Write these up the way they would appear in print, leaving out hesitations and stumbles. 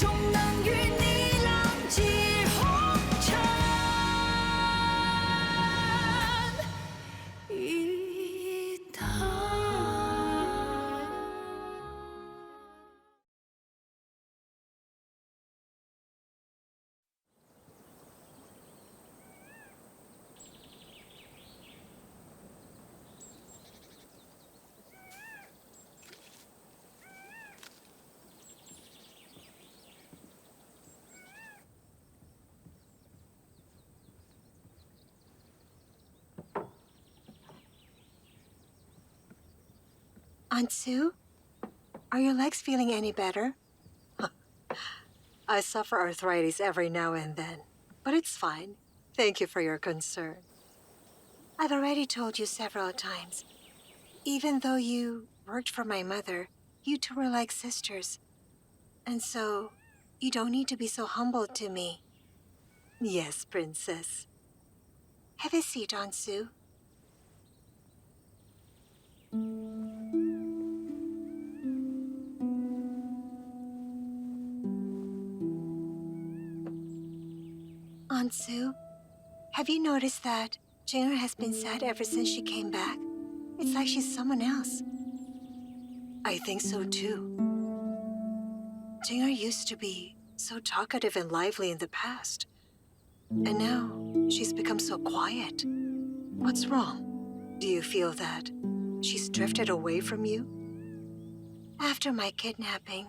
终能与你浪迹红尘一趟。Aunt Sue, are your legs feeling any better? I suffer arthritis every now and then, but it's fine. Thank you for your concern. I've already told you several times. Even though you worked for my mother, you two were like sisters. And so, you don't need to be so humble to me. Yes, Princess. Have a seat, Aunt Sue. Aunt Sue, have you noticed that Jinger has been sad ever since she came back? It's like she's someone else. I think so too. Jinger used to be so talkative and lively in the past. And now she's become so quiet. What's wrong? Do you feel that she's drifted away from you? After my kidnapping,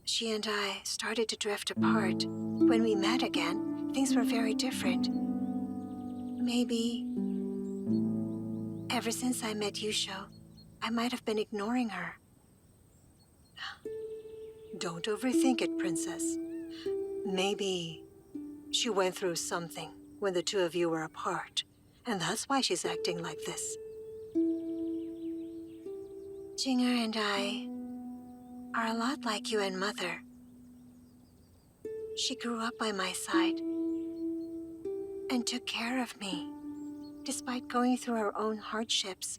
she and I started to drift apart. When we met again, things were very different. Maybe ever since I met Yusho, I might have been ignoring her. Don't overthink it, Princess. Maybe she went through something when the two of you were apart, and that's why she's acting like this. Jinger and I are a lot like you and Mother. She grew up by my side and took care of me, despite going through her own hardships.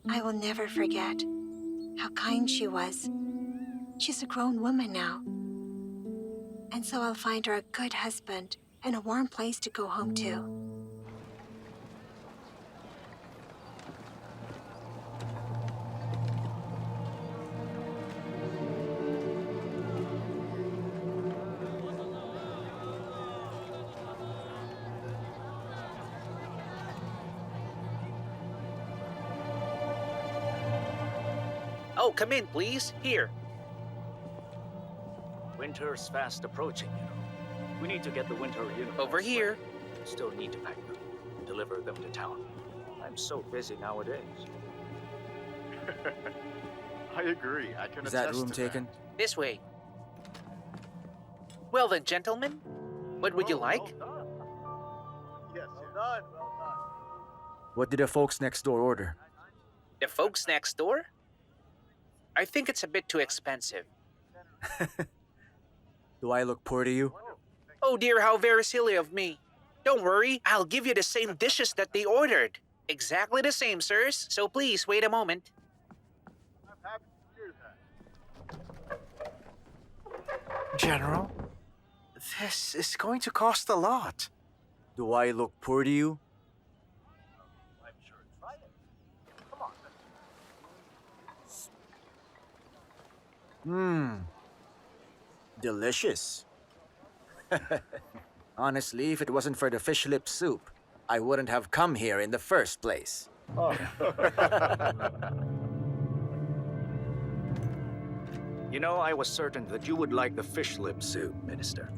I will never forget how kind she was. She's a grown woman now. And so I'll find her a good husband and a warm place to go home to. Oh, come in, please. Here. Winter's fast approaching, you know. We need to get the winter uniforms Over here. ready. Still need to pack them and deliver them to town. I'm so busy nowadays. I agree. I can Is that attest room to taken? This way. Well then, gentlemen, what would you like? Well done. Yes, well done. Well done. What did the folks next door order? The folks next door? I think it's a bit too expensive. Do I look poor to you? Oh dear, how very silly of me. Don't worry, I'll give you the same dishes that they ordered. Exactly the same, sirs. So please, wait a moment. I'm happy to hear that. General, this is going to cost a lot. Do I look poor to you? I'm sure. Try it. Come on. Delicious. Honestly, if it wasn't for the fish lip soup, I wouldn't have come here in the first place. You know, I was certain that you would like the fish lip soup, Minister.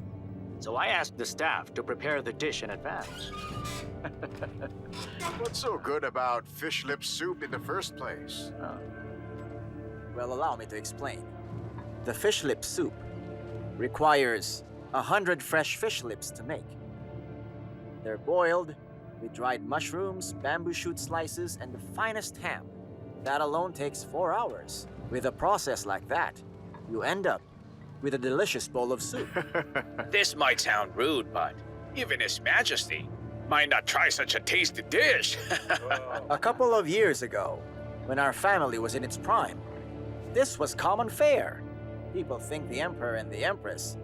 So I asked the staff to prepare the dish in advance. What's so good about fish lip soup in the first place? Well, allow me to explain. The fish lip soup requires 100 fresh fish lips to make. They're boiled with dried mushrooms, bamboo shoot slices, and the finest ham. That alone takes 4 hours. With a process like that, you end up with a delicious bowl of soup. This might sound rude, but even His Majesty might not try such a tasty dish. A couple of years ago, when our family was in its prime, this was common fare. People think the Emperor and the Empress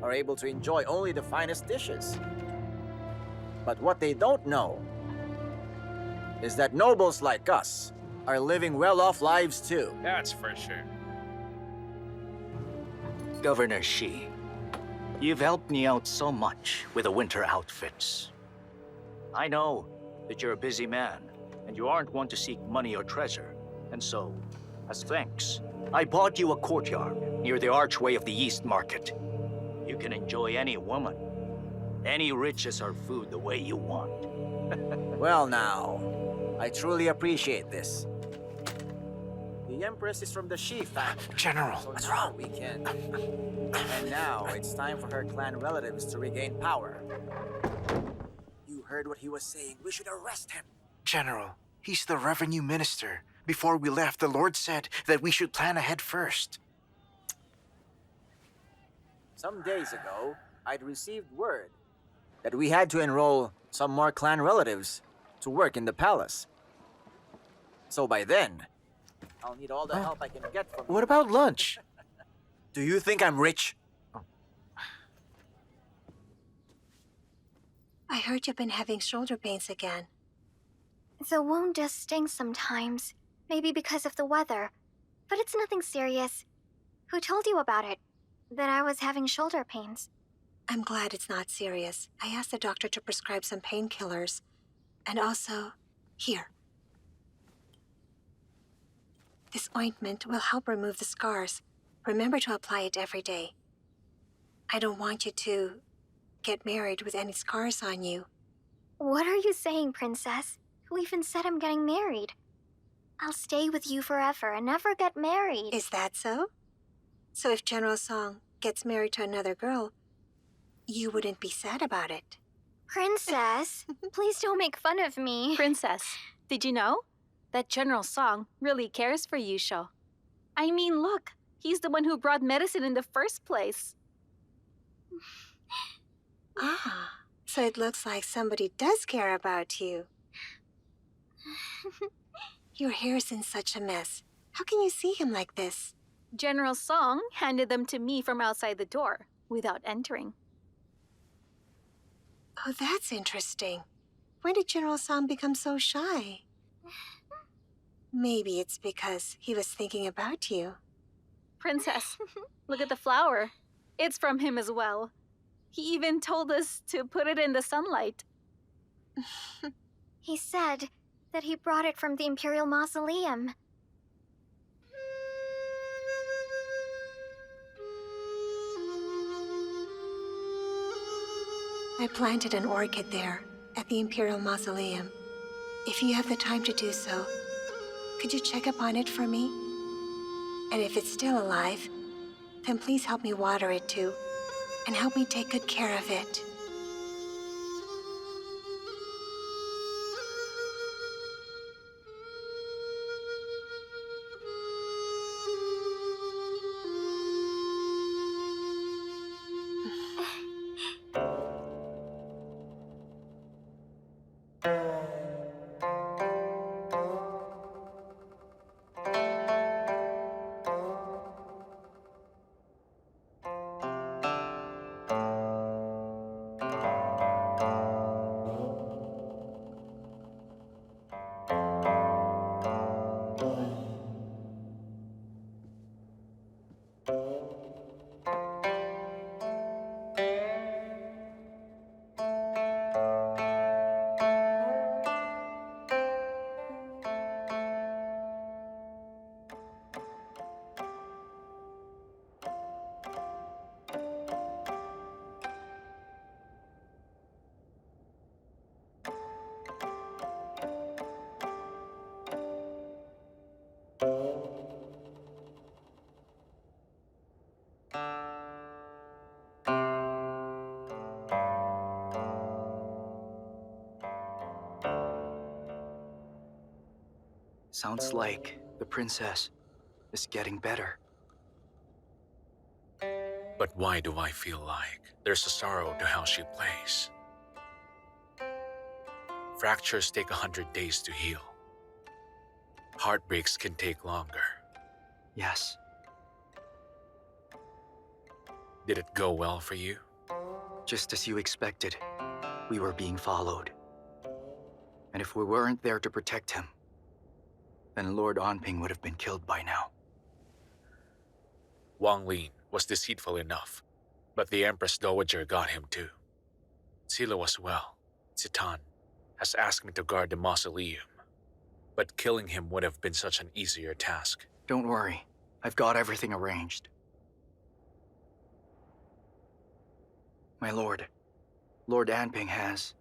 are able to enjoy only the finest dishes. But what they don't know is that nobles like us are living well-off lives too. That's for sure. Governor Shi, you've helped me out so much with the winter outfits. I know that you're a busy man, and you aren't one to seek money or treasure. And so, as thanks, I bought you a courtyard near the archway of the East Market. You can enjoy any woman, any riches or food the way you want. Well now, I truly appreciate this. The Empress is from the Shi family. General, So what's now wrong? we can... And now it's time for her clan relatives to regain power. You heard what he was saying. We should arrest him. General, he's the revenue minister. Before we left, the Lord said that we should plan ahead first. Some days ago, I'd received word that we had to enroll some more clan relatives to work in the palace. So by then, I'll need all the help I can get from What about lunch? Do you think I'm rich? I heard you've been having shoulder pains again. The wound does sting sometimes, maybe because of the weather. But it's nothing serious. Who told you about it? That I was having shoulder pains? I'm glad it's not serious. I asked the doctor to prescribe some painkillers. And also, here. This ointment will help remove the scars. Remember to apply it every day. I don't want you to get married with any scars on you. What are you saying, Princess? Who even said I'm getting married? I'll stay with you forever and never get married. Is that so? So if General Song gets married to another girl, you wouldn't be sad about it. Princess, please don't make fun of me. Princess, did you know that General Song really cares for Yusho? I mean, look, he's the one who brought medicine in the first place. Ah, so it looks like somebody does care about you. Your hair's in such a mess. How can you see him like this? General Song handed them to me from outside the door without entering. Oh, that's interesting. When did General Song become so shy? Maybe it's because he was thinking about you. Princess, look at the flower. It's from him as well. He even told us to put it in the sunlight. He said that he brought it from the Imperial Mausoleum. I planted an orchid there at the Imperial Mausoleum. If you have the time to do so, could you check up on it for me? And if it's still alive, then please help me water it too, and help me take good care of it. Sounds like the princess is getting better. But why do I feel like there's a sorrow to how she plays? Fractures take 100 days to heal. Heartbreaks can take longer. Yes. Did it go well for you? Just as you expected, we were being followed. And if we weren't there to protect him, then Lord Onping would have been killed by now. Wang Lin was deceitful enough, but the Empress Dowager got him too. Silo as well. Citan has asked me to guard the mausoleum, but killing him would have been such an easier task. Don't worry, I've got everything arranged. My lord, Lord Anping has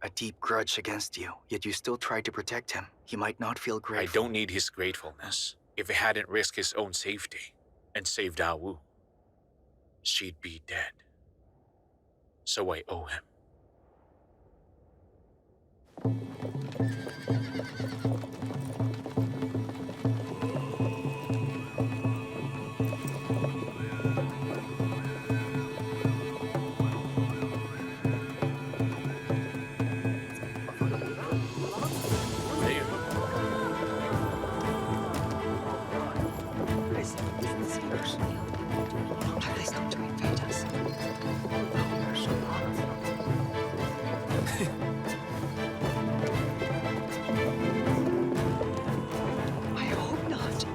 a deep grudge against you, yet you still tried to protect him. He might not feel I grateful. don't need his gratefulness. If he hadn't risked his own safety and saved Dawu, she'd be dead. So I owe him. I hope not.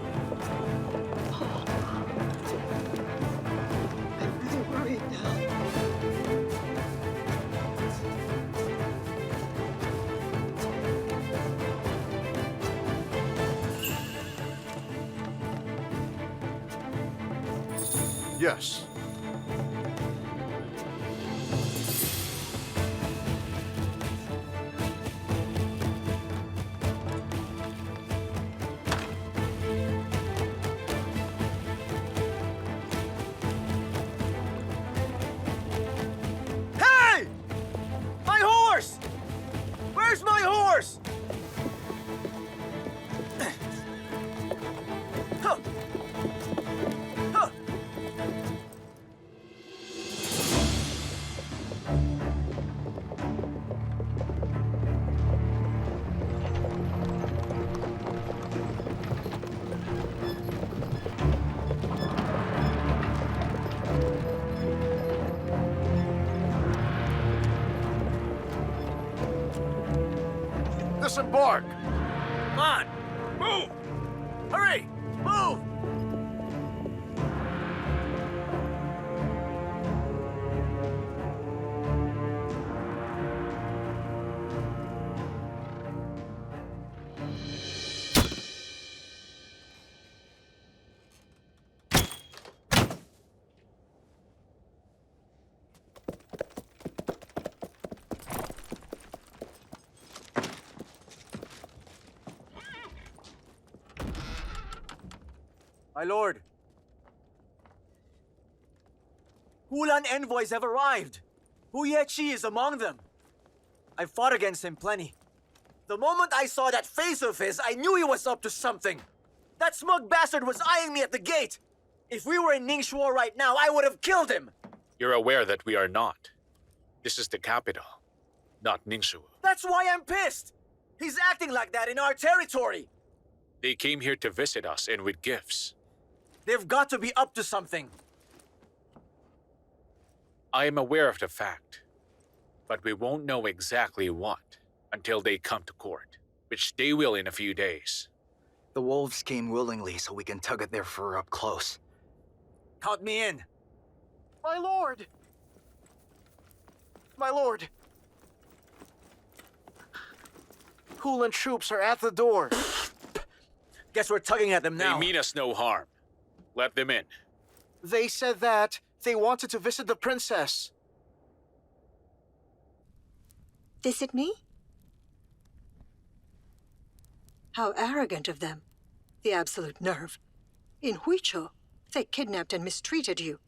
I'm really worried now. Yes. Hey! My horse! Where's my horse? Huh. Huh. Disembark! Come on! Move! Hurry! Move! My lord, Hulan envoys have arrived. Hu Yechi is among them. I fought against him plenty. The moment I saw that face of his, I knew he was up to something. That smug bastard was eyeing me at the gate. If we were in Ningxuo right now, I would have killed him. You're aware that we are not. This is the capital, not Ningxu. That's why I'm pissed. He's acting like that in our territory. They came here to visit us and with gifts. They've got to be up to something. I am aware of the fact, but we won't know exactly what until they come to court, which they will in a few days. The wolves came willingly so we can tug at their fur up close. Count me in. My lord! My lord! Hulan troops are at the door. Guess we're tugging at them now. They mean us no harm. Let them in. They said that they wanted to visit the princess. Visit me? How arrogant of them. The absolute nerve. In Huicho, they kidnapped and mistreated you.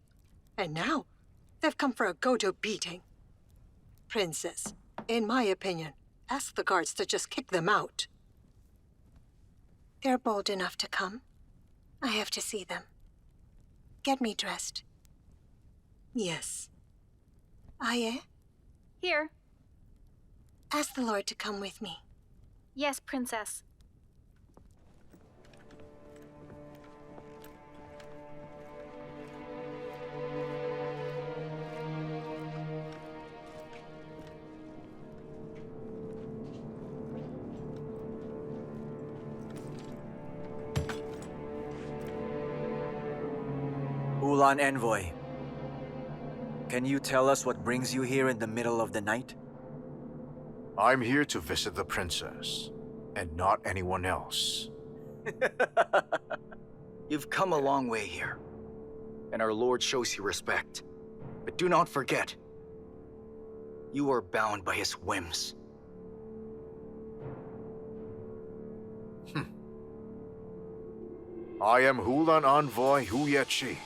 And now, they've come for a Goto beating. Princess, in my opinion, ask the guards to just kick them out. They're bold enough to come. I have to see them. Get me dressed. Yes. Aye? Here. Ask the Lord to come with me. Yes, Princess. Hulan Envoy, can you tell us what brings you here in the middle of the night? I'm here to visit the princess, and not anyone else. You've come a long way here, and our Lord shows you respect. But do not forget, you are bound by his whims. I am Hulan Envoy Hu Yechi.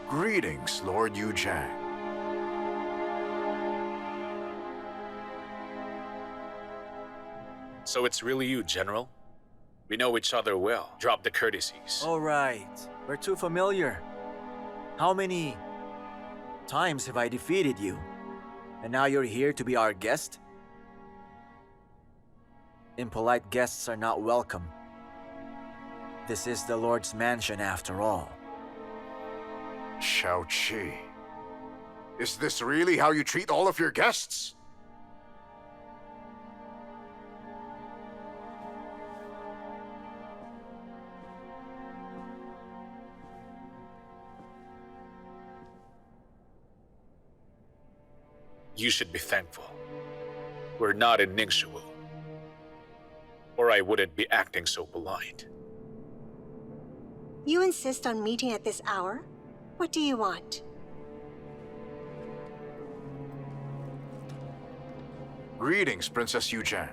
Greetings, Lord Yu Zhang. So it's really you, General? We know each other well. Drop the courtesies. All right, we're too familiar. How many times have I defeated you? And now you're here to be our guest? Impolite guests are not welcome. This is the Lord's mansion after all. Shao-Chi. Is this really how you treat all of your guests? You should be thankful. We're not in Ningxu, or I wouldn't be acting so polite. You insist on meeting at this hour? What do you want? Greetings, Princess Yu Zhang.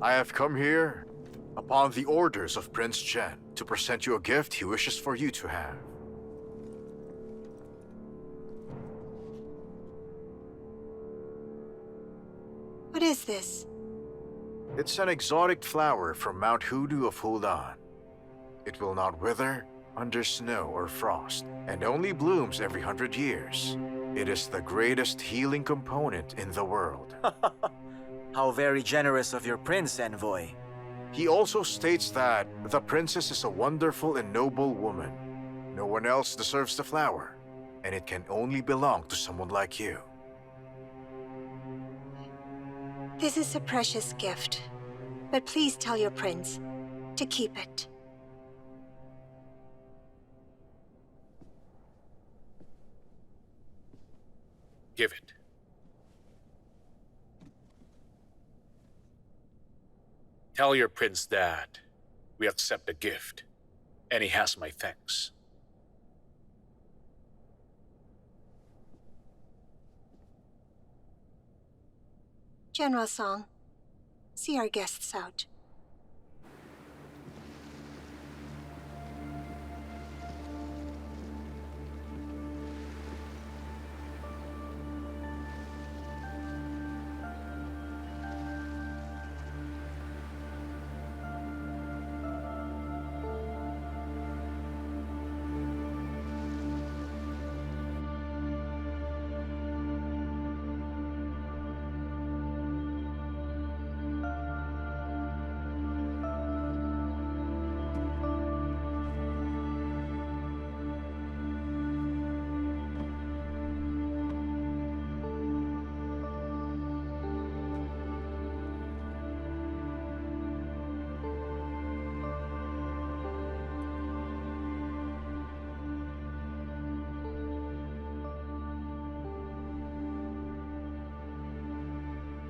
I have come here upon the orders of Prince Zhen to present you a gift he wishes for you to have. What is this? It's an exotic flower from Mount Hoodoo of Hulan. It will not wither under snow or frost, and only blooms every 100 years. It is the greatest healing component in the world. How very generous of your prince, Envoy. He also states that the princess is a wonderful and noble woman. No one else deserves the flower, and it can only belong to someone like you. This is a precious gift, but please tell your prince to keep it. Give it. Tell your prince that we accept the gift, and he has my thanks. General Song, see our guests out.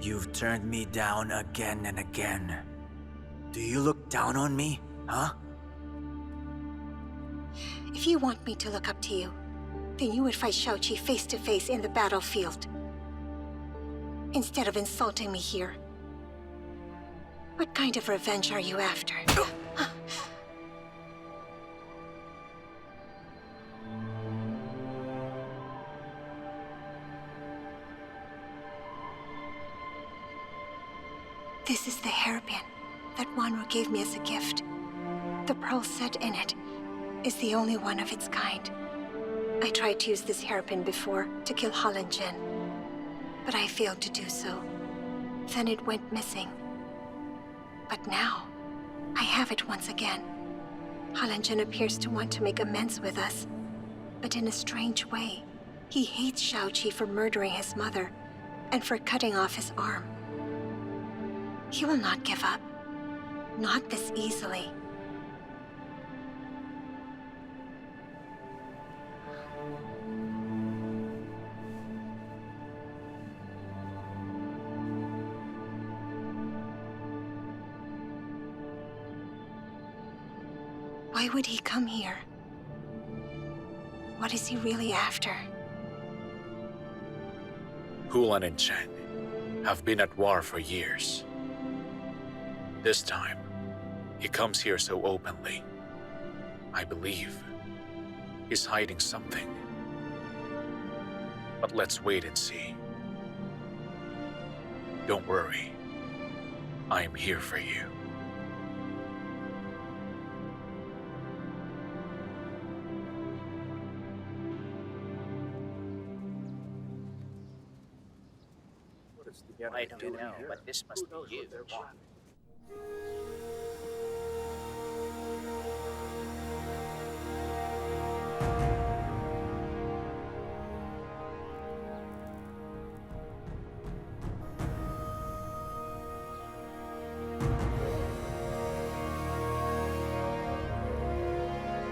You've turned me down again and again. Do you look down on me, huh? If you want me to look up to you, then you would fight Shao-Chi face to face in the battlefield, instead of insulting me here. What kind of revenge are you after? This is the hairpin that Wanru gave me as a gift. The pearl set in it is the only one of its kind. I tried to use this hairpin before to kill Holland Jin, but I failed to do so. Then it went missing. But now, I have it once again. Holland Jin appears to want to make amends with us, but in a strange way. He hates Shao-Chi for murdering his mother and for cutting off his arm. He will not give up. Not this easily. Why would he come here? What is he really after? Hulan and Chen have been at war for years. This time, he comes here so openly. I believe he's hiding something. But let's wait and see. Don't worry. I am here for you. I don't know, but this must be huge.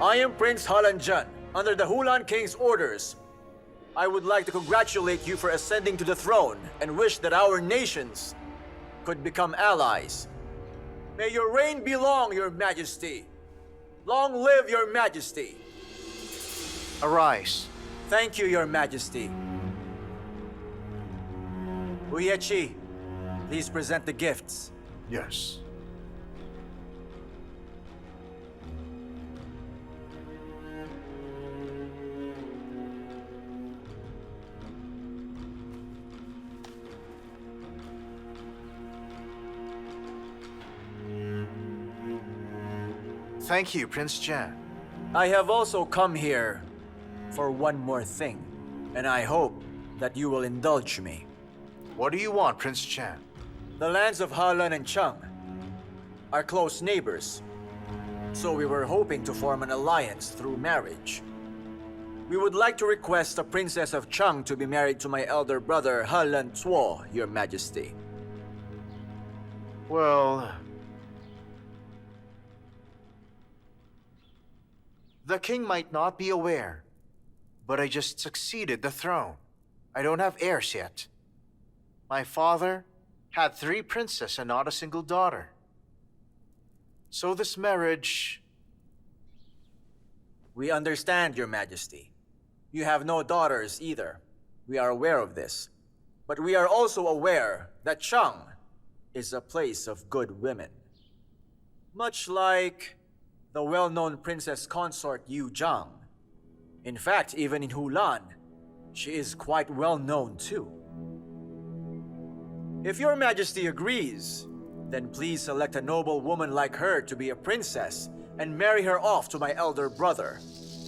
I am Prince Halanjan, under the Hulan King's orders. I would like to congratulate you for ascending to the throne and wish that our nations could become allies. May your reign be long, Your Majesty. Long live Your Majesty. Arise. Thank you, Your Majesty. Uyechi, please present the gifts. Yes. Thank you, Prince Jan. I have also come here for one more thing, and I hope that you will indulge me. What do you want, Prince Chan? The lands of Halan and Cheng are close neighbors, so we were hoping to form an alliance through marriage. We would like to request the Princess of Cheng to be married to my elder brother Halan Tuo, Your Majesty. Well, the king might not be aware, but I just succeeded the throne. I don't have heirs yet. My father had 3 princes and not a single daughter. So this marriage... We understand, Your Majesty. You have no daughters either. We are aware of this. But we are also aware that Cheng is a place of good women. Much like the well-known princess consort Yu Zhang. In fact, even in Hulan, she is quite well known too. If Your Majesty agrees, then please select a noble woman like her to be a princess and marry her off to my elder brother.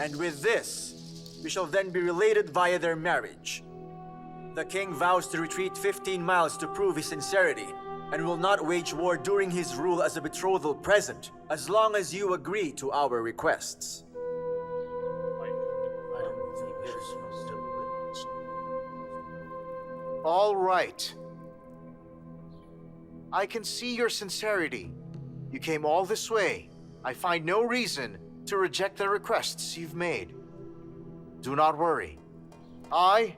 And with this, we shall then be related via their marriage. The king vows to retreat 15 miles to prove his sincerity and will not wage war during his rule as a betrothal present, as long as you agree to our requests. All right. I can see your sincerity. You came all this way. I find no reason to reject the requests you've made. Do not worry. I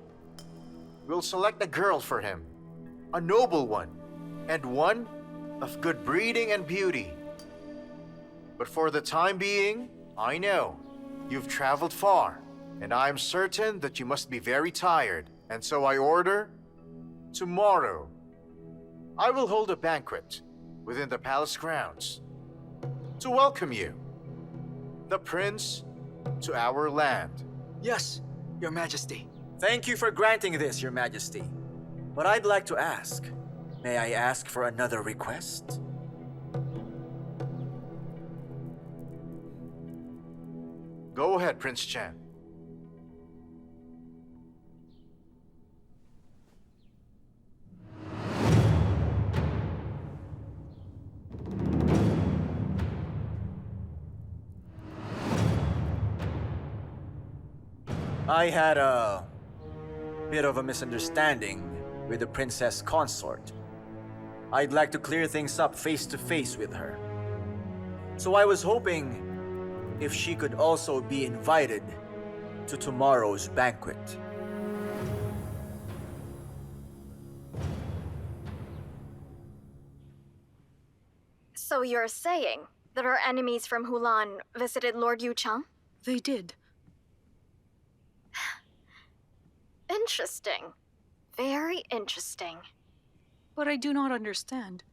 will select a girl for him, a noble one, and one of good breeding and beauty. But for the time being, I know you've traveled far, and I'm certain that you must be very tired, and so I order, tomorrow, I will hold a banquet within the palace grounds to welcome you, the prince, to our land. Yes, Your Majesty. Thank you for granting this, Your Majesty. But I'd like to ask, may I ask for another request? Go ahead, Prince Chan. I had a bit of a misunderstanding with the princess consort. I'd like to clear things up face to face with her. So I was hoping if she could also be invited to tomorrow's banquet. So you're saying that our enemies from Hulan visited Lord Yuchang? They did. Interesting. Very interesting. But I do not understand.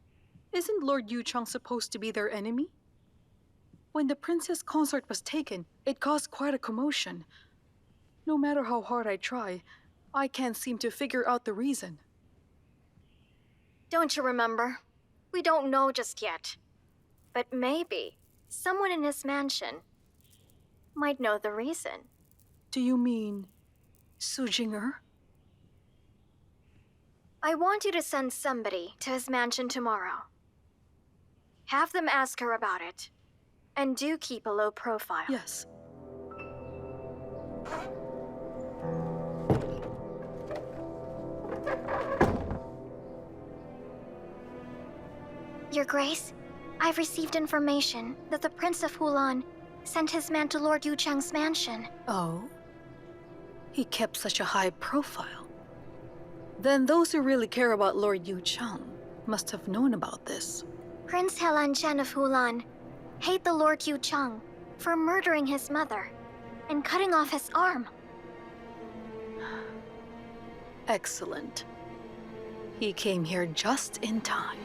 Isn't Lord Yuchang supposed to be their enemy? When the princess consort was taken, it caused quite a commotion. No matter how hard I try, I can't seem to figure out the reason. Don't you remember? We don't know just yet. But maybe someone in his mansion might know the reason. Do you mean Su Jing'er? I want you to send somebody to his mansion tomorrow. Have them ask her about it. And do keep a low profile. Yes. Your Grace, I've received information that the Prince of Hulan sent his man to Lord Yuchang's mansion. Oh? He kept such a high profile. Then those who really care about Lord Yuchang must have known about this. Prince Helanchen of Hulan hate the Lord Yuchang for murdering his mother and cutting off his arm. Excellent. He came here just in time.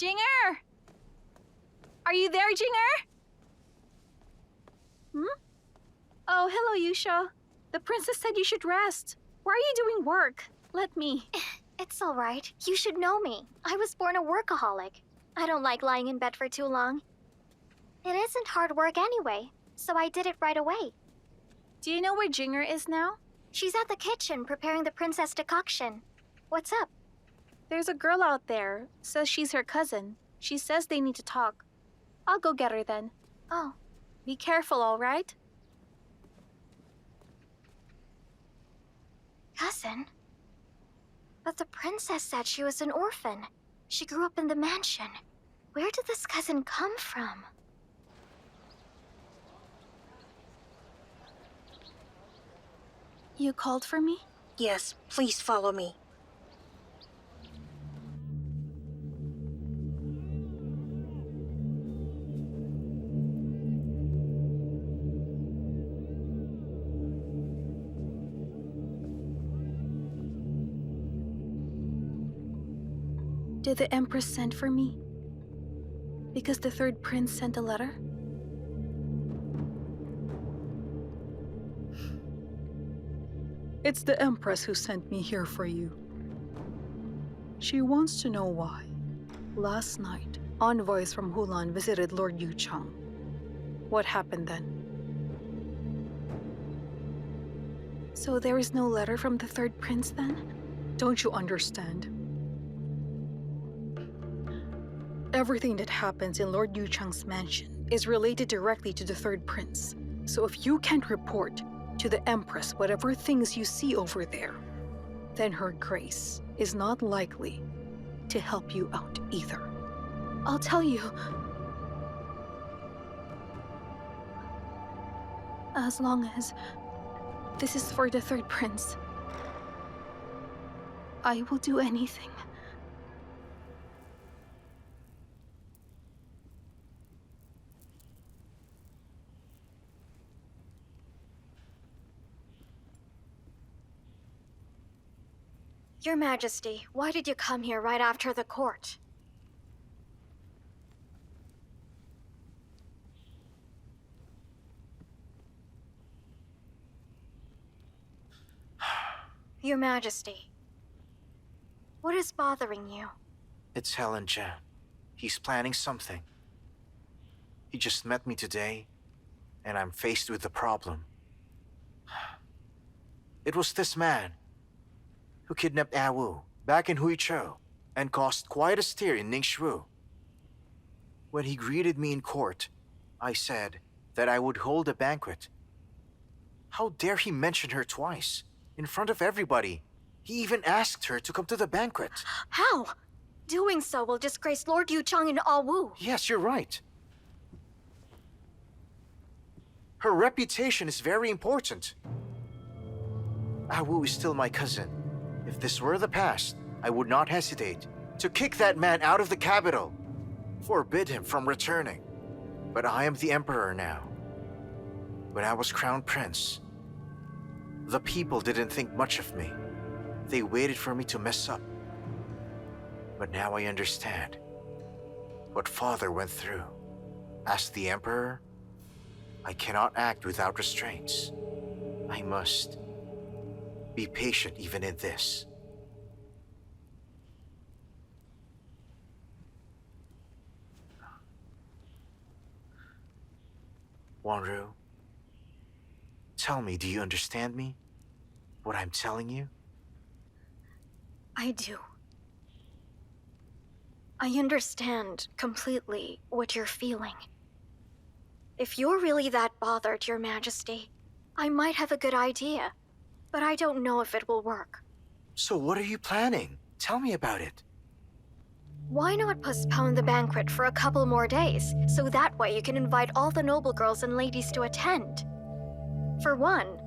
Jinger! Are you there, Jinger? Oh, hello, Yusho. The princess said you should rest. Why are you doing work? Let me. It's all right. You should know me. I was born a workaholic. I don't like lying in bed for too long. It isn't hard work anyway, so I did it right away. Do you know where Jinger is now? She's at the kitchen preparing the princess decoction. What's up? There's a girl out there. Says she's her cousin. She says they need to talk. I'll go get her then. Oh, Be careful, all right? cousin? But the princess said she was an orphan. She grew up in the mansion. Where did this cousin come from? You called for me? Yes, please follow me. Did the Empress send for me? Because the third prince sent a letter? It's the Empress who sent me here for you. She wants to know why. Last night, envoys from Hulan visited Lord Yuchang. What happened then? So there is no letter from the third prince then? Don't you understand? Everything that happens in Lord Yuchang's mansion is related directly to the third prince. So if you can't report to the Empress whatever things you see over there, then Her Grace is not likely to help you out either. I'll tell you. As long as this is for the third prince, I will do anything. Your Majesty, why did you come here right after the court? Your Majesty, what is bothering you? It's Helen Jan. He's planning something. He just met me today, and I'm faced with the problem. It was this man who kidnapped Ah Wu back in Huichou and caused quite a stir in Ningxu. When he greeted me in court, I said that I would hold a banquet. How dare he mention her twice, in front of everybody? He even asked her to come to the banquet. How? Doing so will disgrace Lord Yuchang and Ah Wu. Yes, you're right. Her reputation is very important. Ah Wu is still my cousin. If this were the past, I would not hesitate to kick that man out of the capital, forbid him from returning. But I am the emperor now. When I was crown prince, the people didn't think much of me. They waited for me to mess up. But now I understand what father went through. As the emperor, I cannot act without restraints. I must be patient even in this. Wanru, tell me, do you understand me? What I'm telling you? I do. I understand completely what you're feeling. If you're really that bothered, Your Majesty, I might have a good idea, but I don't know if it will work. So what are you planning? Tell me about it. Why not postpone the banquet for a couple more days, so that way you can invite all the noble girls and ladies to attend? For one,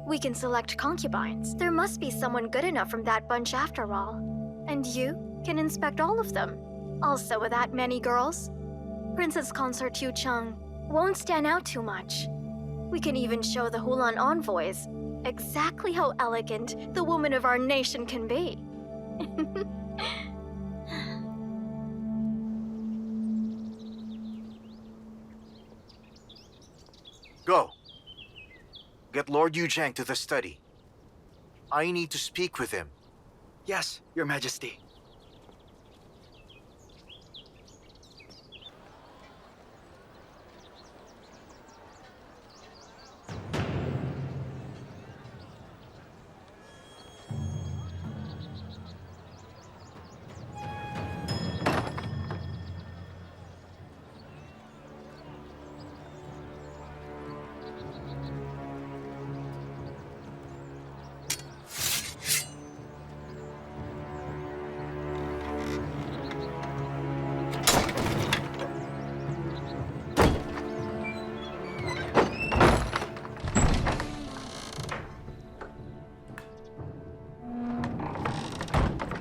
we can select concubines. There must be someone good enough from that bunch after all. And you can inspect all of them. Also with that many girls, Princess Consort Yuchang won't stand out too much. We can even show the Hulan envoys exactly how elegant the woman of our nation can be. Go. Get Lord Yuzhang to the study. I need to speak with him. Yes, Your Majesty.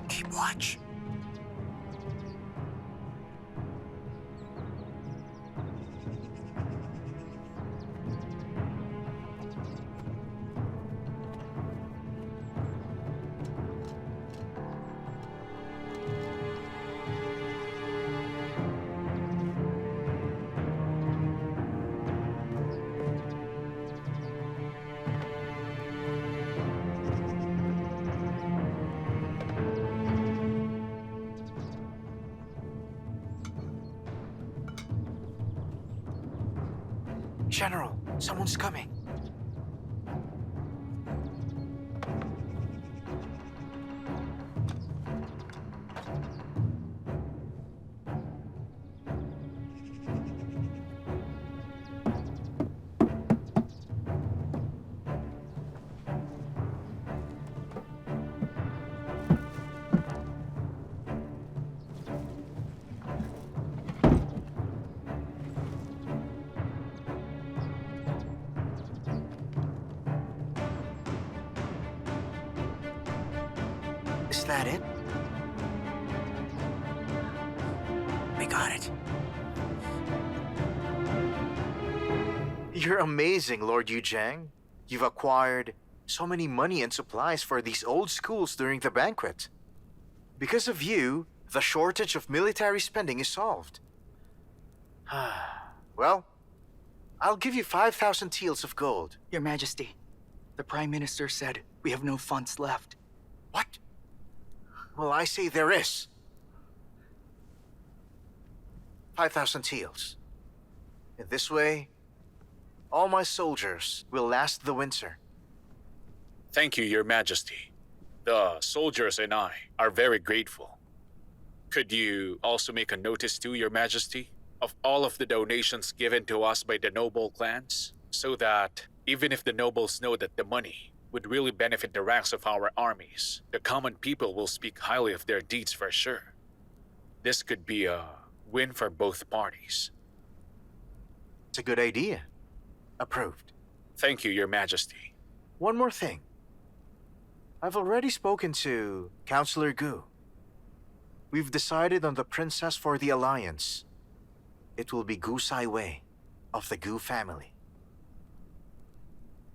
Keep watch. General, someone's coming. Is that it? We got it. You're amazing, Lord Yuzhang. You've acquired so many money and supplies for these old schools during the banquet. Because of you, the shortage of military spending is solved. Well, I'll give you 5,000 taels of gold. Your Majesty, the Prime Minister said we have no funds left. What? Well, I say there is. 5,000 taels. In this way, all my soldiers will last the winter. Thank you, Your Majesty. The soldiers and I are very grateful. Could you also make a notice to Your Majesty of all of the donations given to us by the noble clans, so that even if the nobles know that the money would really benefit the ranks of our armies, the common people will speak highly of their deeds for sure. This could be a win for both parties. It's a good idea. Approved. Thank you, Your Majesty. One more thing. I've already spoken to Councillor Gu. We've decided on the princess for the alliance. It will be Zhou Yiwei of the Gu family.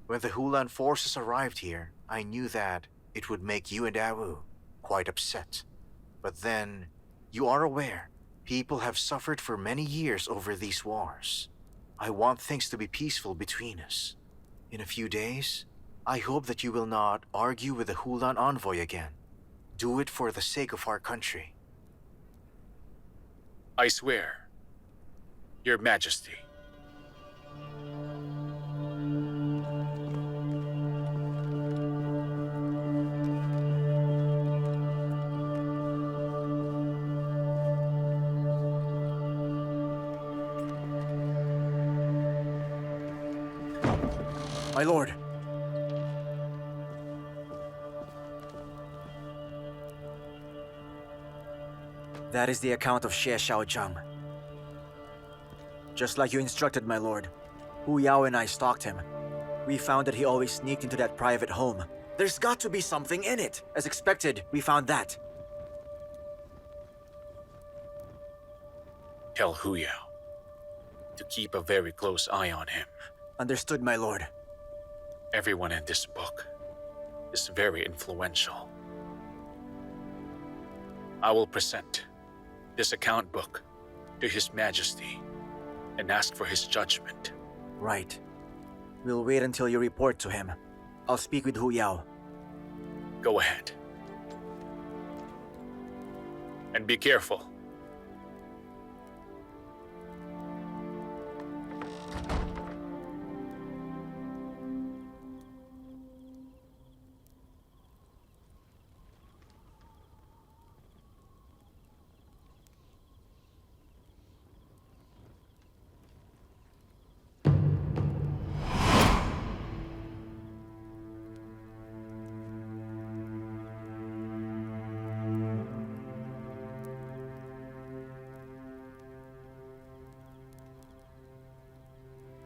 When the Hulan forces arrived here, I knew that it would make you and Awu quite upset. But then, you are aware, people have suffered for many years over these wars. I want things to be peaceful between us. In a few days, I hope that you will not argue with the Hulan envoy again. Do it for the sake of our country. I swear, Your Majesty. My lord. That is the account of Xie Xiaozhang. Just like you instructed, my lord, Hu Yao and I stalked him. We found that he always sneaked into that private home. There's got to be something in it. As expected, we found that. Tell Hu Yao to keep a very close eye on him. Understood, my lord. Everyone in this book is very influential. I will present this account book to His Majesty and ask for his judgment. Right. We'll wait until you report to him. I'll speak with Hu Yao. Go ahead. And be careful.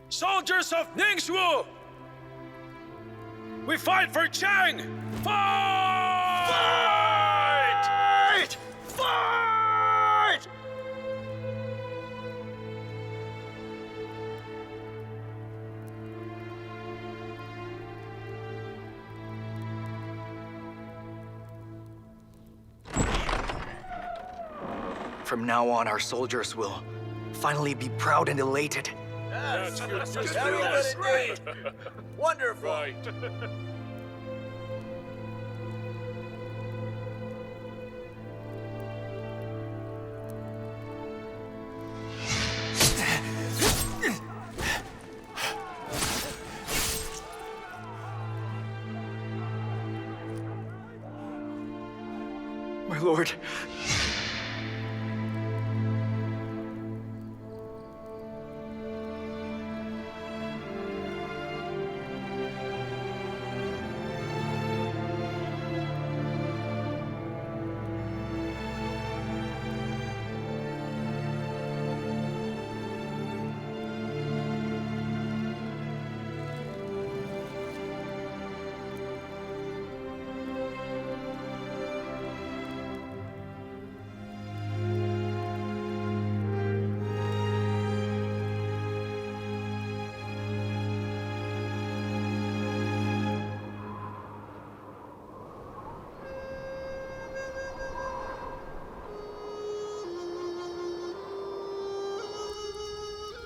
Soldiers of Ningxu! We fight for Chang! Fight! Fight! Fight! From now on, our soldiers will finally be proud and elated. Yes, That's very good. good indeed. Wonderful. Right. My lord.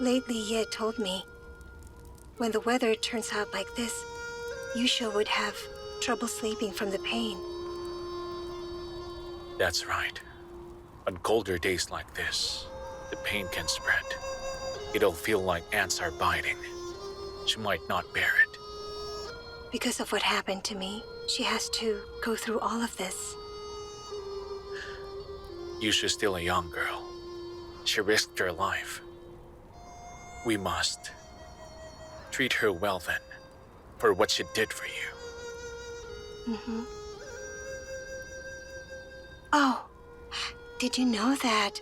Lately, Ye had told me, when the weather turns out like this, Yusha would have trouble sleeping from the pain. That's right. On colder days like this, the pain can spread. It'll feel like ants are biting. She might not bear it. Because of what happened to me, she has to go through all of this. Yusha's still a young girl. She risked her life. We must treat her well then, for what she did for you. Mm-hmm. Oh, did you know that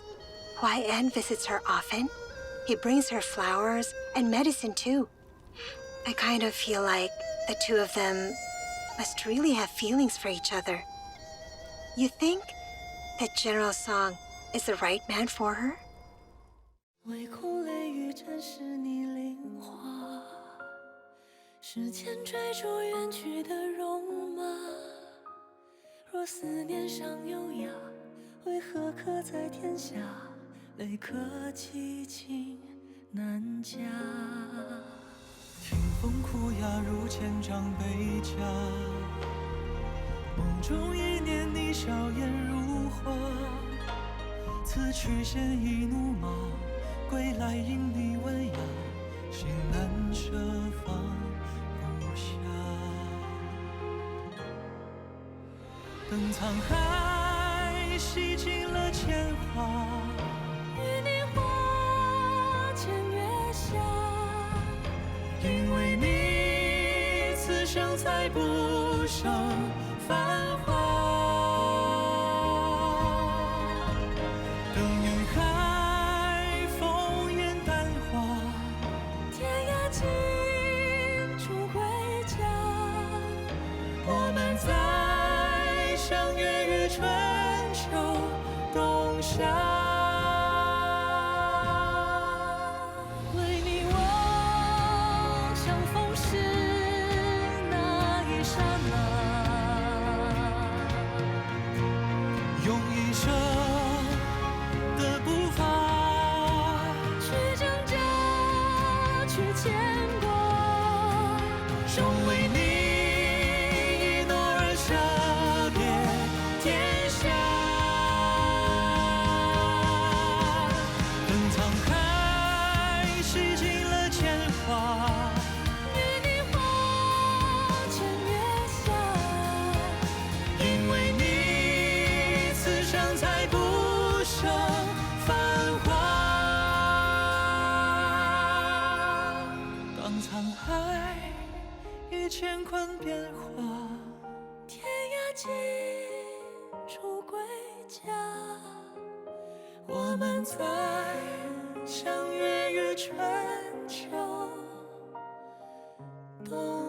Huai En visits her often? He brings her flowers and medicine too. I kind of feel like the two of them must really have feelings for each other. You think that General Song is the right man for her? 唯恐泪雨沾湿你菱花，时间追逐远去的戎马。若思念尚有涯，为何刻在天下？泪可寄情难夹。听风哭哑如千丈悲家，梦中一念你笑颜如花。此去现已怒马，归来因你温雅，心难舍放不下。等沧海洗尽了铅华，与你花前月下。因为你，此生才不剩繁华。等云海风烟淡化，天涯尽处归家。我们再相约于春秋冬夏。乾坤变化，天涯尽处归家。我们再相约于春秋冬